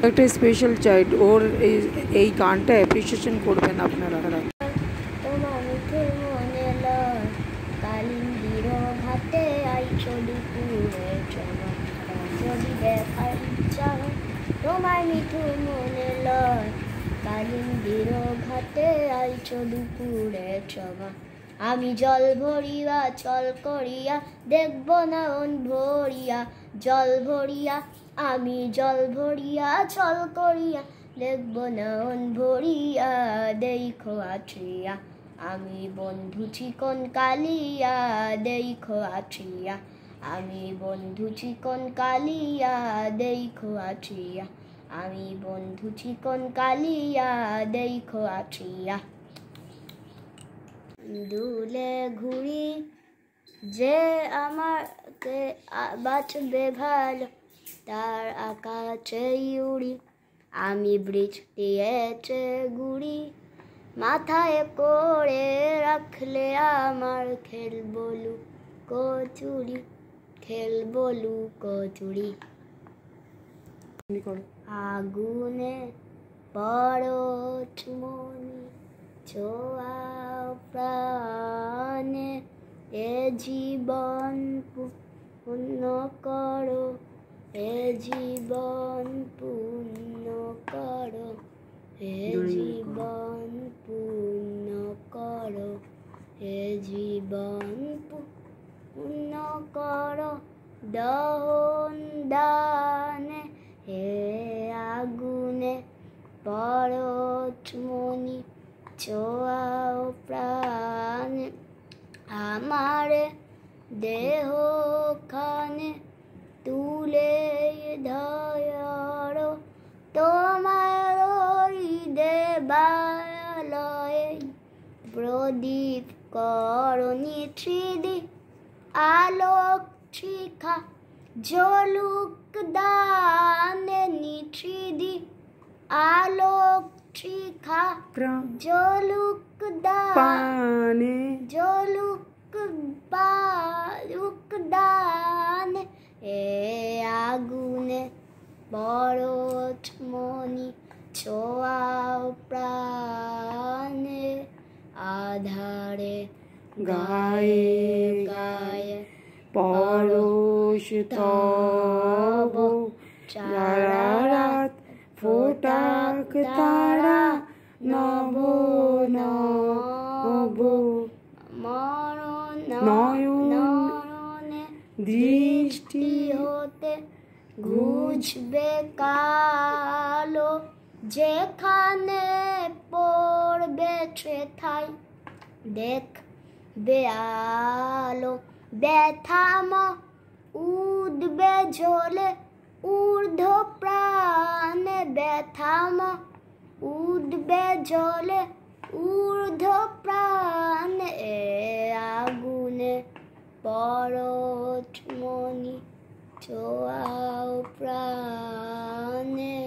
একটা special child ওর এই গানটা অ্যাপ্রিসিয়েশন করবেন আপনারা। তোমার মিঠুর মনে লয় কালিন্দির ঘাটে আইছো দুপুরে চমক যদি দেখার ইচ্ছা হয় তোমার মিঠুর মনে লয় কালিন্দির ঘাটে আইছো দুপুরে চমক আমি জল ভরিয়া চল করিয়া দেখব না অন ভরিয়া জল ভরিয়া আমি জল ভরিয়া চল করিয়া দেখব না অন ভরিয়া দেখো আছিয়া আমি বন্ধু চিকন কালিয়া দেখো আছিয়া আমি বন্ধু চিকন কালিয়া দেখো আছিয়া আমি বন্ধু চিকন কালিয়া দেখো আছিয়া দুলে ঘুরি যে আমাকে বাঁচবে ভালো তার আকাশে উড়ি আমি বৃষ্টিতে গুড়ি মাথায় করে রাখলে আমার খেলবো লুকোচুরি খেলবো লুকোচুরি আগুনে পরচমনি ছোঁয়া প্রাণে এ জীবন পূর্ণ করো এ জীবন পূর্ণ করো এ জীবন পূর্ণ করো এ জীবন পূর্ণ করো দহন দানে হে আগুনে পরচমনি ছোঁয়াও প্রাণে আমারে দেহ খানে তুলে ধরো তোমার দেবালয়ে প্রদীপ করণী ত্রিদি আলোক শিখা জলুক দানে নিত্রিদি আলোক শিখা জলুক দানে জলুক দানে এ আগুনে পরচমনি ছোঁয়াও প্রাণে আধারে গায়ে গায়ে পরশ তব সারা রাত ফোটাক তারা নব নব নয়নে দৃষ্টি হতে ঘুচবে কালো যেখানে পড়বে ছেথাই দেখবে আলো ব্যথাম উঠবে ঝোলে ঊর্ধ্ব প্রাণে ব্যথাম উঠবে ঝোলে ঊর্ধ্ব প্রাণে এ আগুনে পরচমনি ছোঁয়াও প্রাণে।